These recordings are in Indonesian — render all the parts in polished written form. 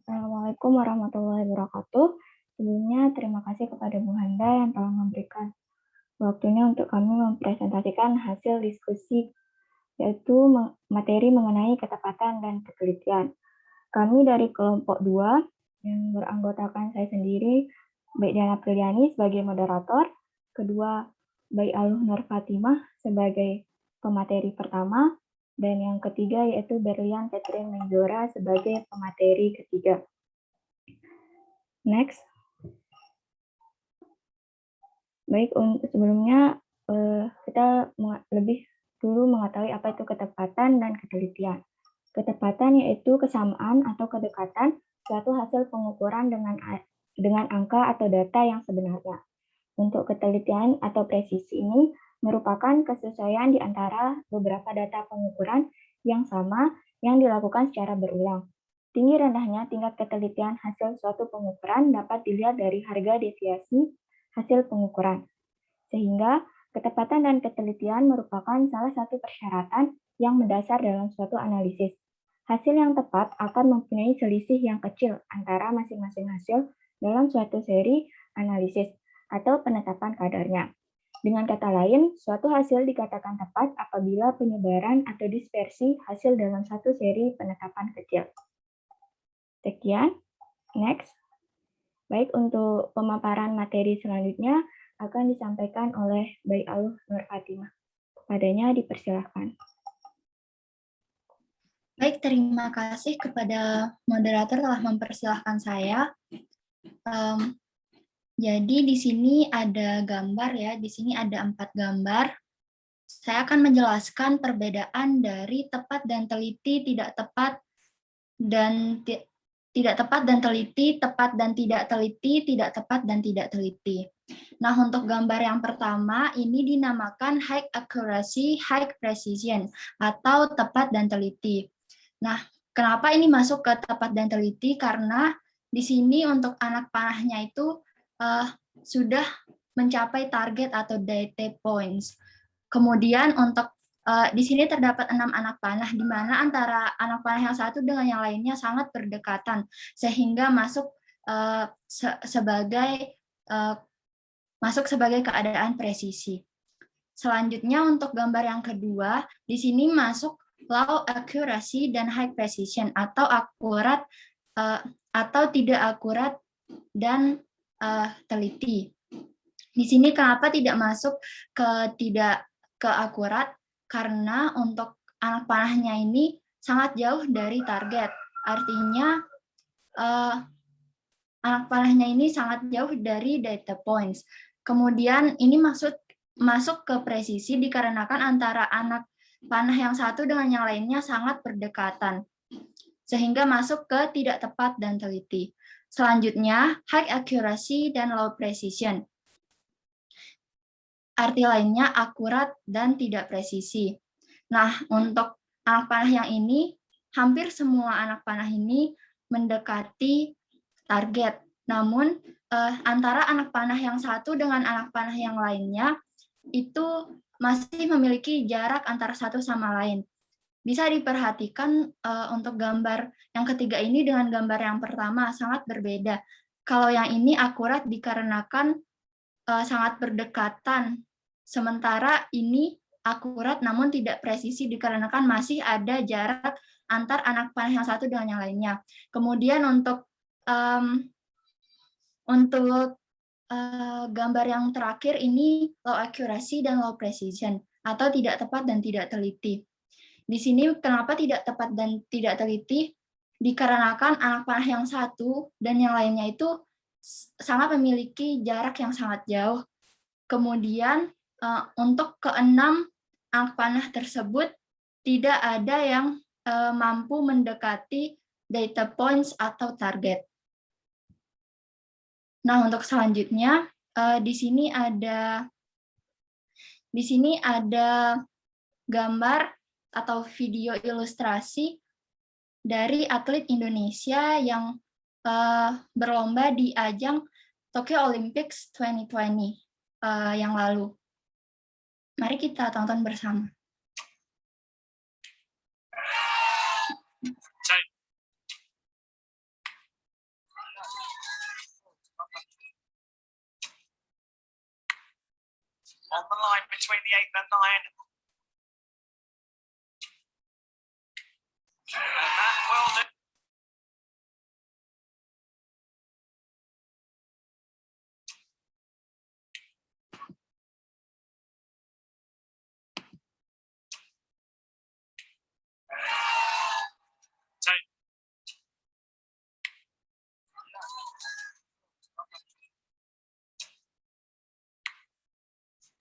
Assalamualaikum warahmatullahi wabarakatuh. Sebelumnya terima kasih kepada Bu Handa yang telah memberikan waktunya untuk kami mempresentasikan hasil diskusi, yaitu materi mengenai ketepatan dan ketelitian. Kami dari kelompok 2 yang beranggotakan saya sendiri, Baik Diana Priliani sebagai moderator, kedua Baik Aluh Nur Fatimah sebagai pemateri pertama, dan yang ketiga yaitu Berlian Catherine Menjora sebagai pemateri ketiga. Next. Baik, untuk sebelumnya kita lebih dulu mengetahui apa itu ketepatan dan ketelitian. Ketepatan yaitu kesamaan atau kedekatan suatu hasil pengukuran dengan angka atau data yang sebenarnya. Untuk ketelitian atau presisi ini merupakan kesesuaian di antara beberapa data pengukuran yang sama yang dilakukan secara berulang. Tinggi rendahnya tingkat ketelitian hasil suatu pengukuran dapat dilihat dari harga deviasi hasil pengukuran. Sehingga ketepatan dan ketelitian merupakan salah satu persyaratan yang mendasar dalam suatu analisis. Hasil yang tepat akan mempunyai selisih yang kecil antara masing-masing hasil dalam suatu seri analisis atau penetapan kadarnya. Dengan kata lain, suatu hasil dikatakan tepat apabila penyebaran atau dispersi hasil dalam satu seri penetapan kecil. Sekian, next. Baik, untuk pemaparan materi selanjutnya akan disampaikan oleh Baik Aluh Nur Fatimah. Kepadanya dipersilahkan. Baik, terima kasih kepada moderator telah mempersilahkan saya. Jadi di sini ada gambar ya, di sini ada 4 gambar. Saya akan menjelaskan perbedaan dari tepat dan teliti, tidak tepat dan tidak tepat dan teliti, tepat dan tidak teliti, tidak tepat dan tidak teliti. Nah, untuk gambar yang pertama ini dinamakan high accuracy, high precision atau tepat dan teliti. Nah, kenapa ini masuk ke tepat dan teliti? Karena di sini untuk anak panahnya itu sudah mencapai target atau data points. Kemudian untuk di sini terdapat 6 anak panah, di mana antara anak panah yang satu dengan yang lainnya sangat berdekatan, sehingga masuk sebagai keadaan presisi. Selanjutnya untuk gambar yang kedua, di sini masuk low accuracy dan high precision atau akurat atau tidak akurat dan teliti. Di sini kenapa tidak masuk ke akurat? Karena untuk anak panahnya ini sangat jauh dari target. Artinya anak panahnya ini sangat jauh dari data points. Kemudian ini masuk ke presisi dikarenakan antara anak panah yang satu dengan yang lainnya sangat berdekatan, sehingga masuk ke tidak tepat dan teliti. Selanjutnya, high accuracy dan low precision. Arti lainnya akurat dan tidak presisi. Nah, untuk anak panah yang ini, hampir semua anak panah ini mendekati target. Namun, antara anak panah yang satu dengan anak panah yang lainnya, itu masih memiliki jarak antara satu sama lain. Bisa diperhatikan untuk gambar yang ketiga ini dengan gambar yang pertama sangat berbeda. Kalau yang ini akurat dikarenakan sangat berdekatan, sementara ini akurat namun tidak presisi dikarenakan masih ada jarak antar anak panah yang satu dengan yang lainnya. Kemudian untuk gambar yang terakhir ini low accuracy dan low precision atau tidak tepat dan tidak teliti. Di sini kenapa tidak tepat dan tidak teliti? Dikarenakan anak panah yang satu dan yang lainnya itu sangat memiliki jarak yang sangat jauh. Kemudian untuk keenam anak panah tersebut tidak ada yang mampu mendekati data points atau target. Nah, untuk selanjutnya di sini ada gambar atau video ilustrasi dari atlet Indonesia yang berlomba di ajang Tokyo Olympics 2020 yang lalu. Mari kita tonton bersama. 8 and 9. And that will do.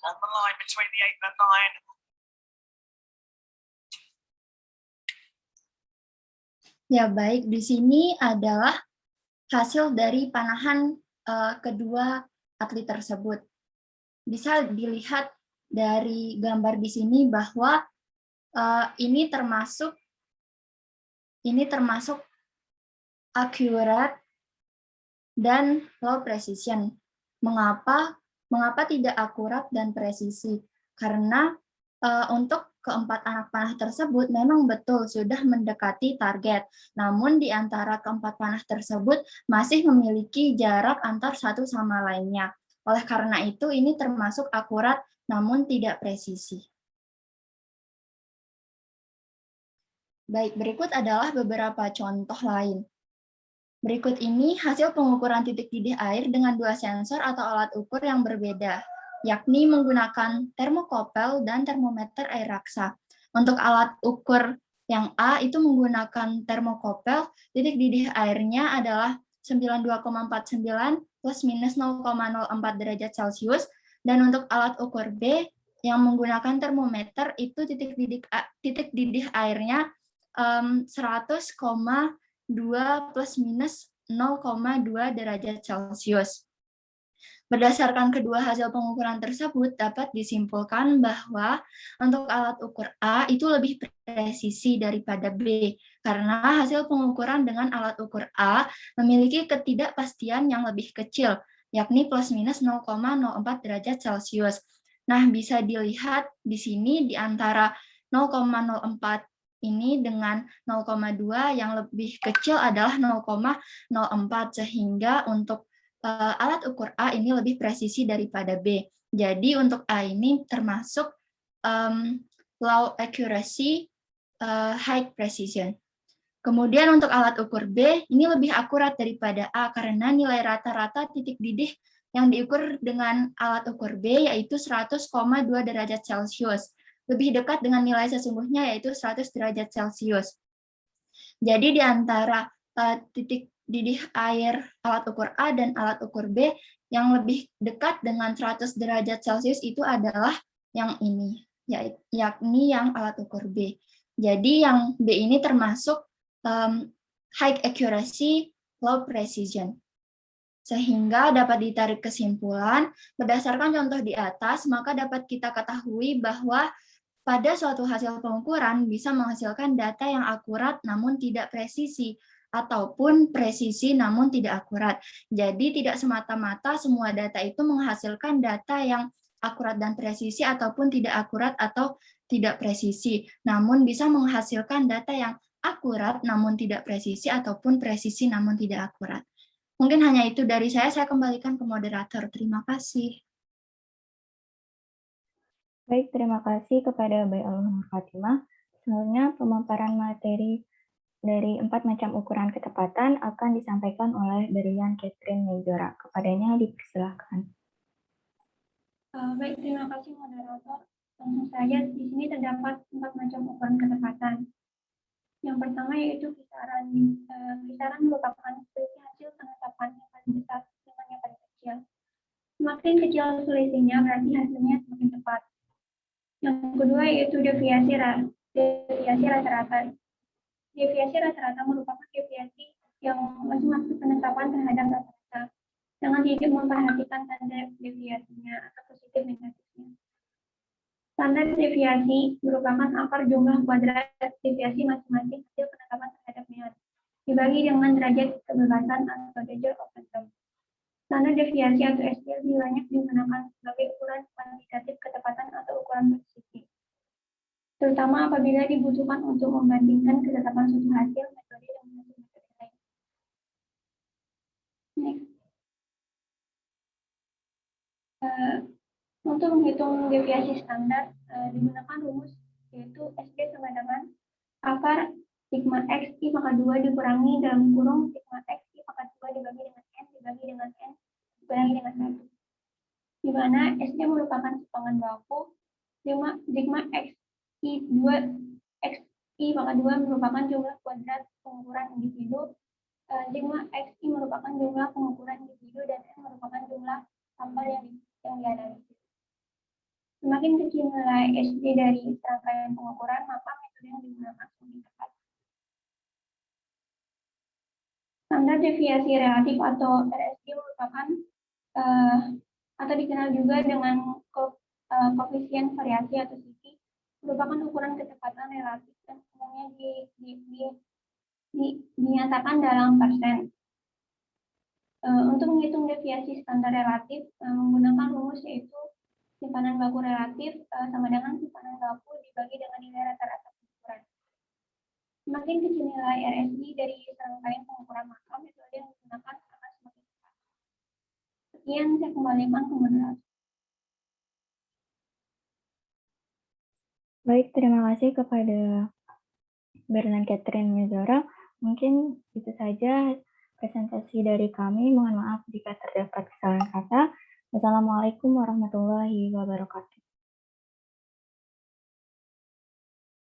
On the line between the 8 and 9. Ya, baik. Di sini adalah hasil dari panahan kedua atlet tersebut. Bisa dilihat dari gambar di sini bahwa ini termasuk accurate dan low precision. Mengapa tidak akurat dan presisi? Karena untuk keempat anak panah tersebut memang betul sudah mendekati target. Namun di antara keempat panah tersebut masih memiliki jarak antar satu sama lainnya. Oleh karena itu ini termasuk akurat namun tidak presisi. Baik, berikut adalah beberapa contoh lain. Berikut ini hasil pengukuran titik didih air dengan dua sensor atau alat ukur yang berbeda, yakni menggunakan termokopel dan termometer air raksa. Untuk alat ukur yang A itu menggunakan termokopel, titik didih airnya adalah 92,49 plus minus 0,04 derajat Celcius, dan untuk alat ukur B yang menggunakan termometer itu titik didih airnya 100,2 plus minus 0,2 derajat Celcius. Berdasarkan kedua hasil pengukuran tersebut, dapat disimpulkan bahwa untuk alat ukur A itu lebih presisi daripada B, karena hasil pengukuran dengan alat ukur A memiliki ketidakpastian yang lebih kecil, yakni plus minus 0,04 derajat Celcius. Nah, bisa dilihat di sini di antara 0,04 ini dengan 0,2 yang lebih kecil adalah 0,04, sehingga untuk alat ukur A ini lebih presisi daripada B. Jadi untuk A ini termasuk low accuracy, high precision. Kemudian untuk alat ukur B ini lebih akurat daripada A karena nilai rata-rata titik didih yang diukur dengan alat ukur B yaitu 100,2 derajat Celcius. Lebih dekat dengan nilai sesungguhnya yaitu 100 derajat Celcius. Jadi di antara titik didih air alat ukur A dan alat ukur B yang lebih dekat dengan 100 derajat Celcius itu adalah yang ini, yakni yang alat ukur B. Jadi yang B ini termasuk high accuracy, low precision. Sehingga dapat ditarik kesimpulan, berdasarkan contoh di atas, maka dapat kita ketahui bahwa pada suatu hasil pengukuran bisa menghasilkan data yang akurat namun tidak presisi, ataupun presisi namun tidak akurat. Jadi tidak semata-mata semua data itu menghasilkan data yang akurat dan presisi ataupun tidak akurat atau tidak presisi, namun bisa menghasilkan data yang akurat namun tidak presisi ataupun presisi namun tidak akurat. Mungkin hanya itu dari saya kembalikan ke moderator. Terima kasih. Baik, terima kasih kepada Baik Al Fatimah. Selanjutnya pemaparan materi dari 4 macam ukuran ketepatan akan disampaikan oleh Berlian Catherine Mejora. Kepadanya dipersilakan. Baik, terima kasih moderator. Tentu saja di sini terdapat 4 macam ukuran ketepatan. Yang pertama yaitu kisaran. Kisaran merupakan selisih hasil penetapan yang paling besar dengan yang paling kecil. Semakin kecil selisihnya berarti hasilnya semakin tepat. Yang kedua yaitu deviasi rata-rata. Deviasi rata-rata merupakan deviasi yang masing-masing penetapan terhadap rata-rata. Jangan tidak memperhatikan tanda deviasinya atau positif negatifnya. Standar deviasi merupakan akar jumlah kuadrat deviasi masing-masing hasil penetapan terhadap mean, dibagi dengan derajat kebebasan atau degree of freedom. Standar deviasi atau SDL banyak digunakan sebagai ukuran kuantitatif ketepatan atau ukuran presisi, terutama apabila dibutuhkan untuk membandingkan ketetapan suatu hasil metode dengan hasil metode lain. Next. Untuk Untuk menghitung deviasi standar digunakan rumus yaitu SD sama dengan akar sigma X I pangkat 2 dikurangi dalam kurung sigma X I pangkat 2 dibagi dengan N dibagi dengan N dikurangi dengan 1. Di mana SD merupakan sepangan baku, sigma X I 2 X I pangkat 2 merupakan jumlah kuadrat pengukuran individu, sigma X I merupakan jumlah pengukuran individu, dan N merupakan jumlah sampel yang dianalisis. Semakin kecil nilai SD dari serangkaian pengukuran, maka metode yang digunakan semakin tepat. Standar deviasi relatif atau RSD merupakan atau dikenal juga dengan koefisien variasi atau CP, merupakan ukuran ketepatan relatif dan umumnya dinyatakan dalam persen. Untuk menghitung deviasi standar relatif menggunakan rumus yaitu simpanan baku relatif sama dengan simpanan baku dibagi dengan nilai rata-rata pengukuran. Semakin kecil nilai RSD dari serangkaian pengukuran, maka metode yang digunakan akan semakin tepat. Sekian, saya kembalikan ke moderator. Baik, terima kasih kepada Bernan Catherine Mezora. Mungkin itu saja presentasi dari kami. Mohon maaf jika terdapat kesalahan kata. Wassalamualaikum warahmatullahi wabarakatuh.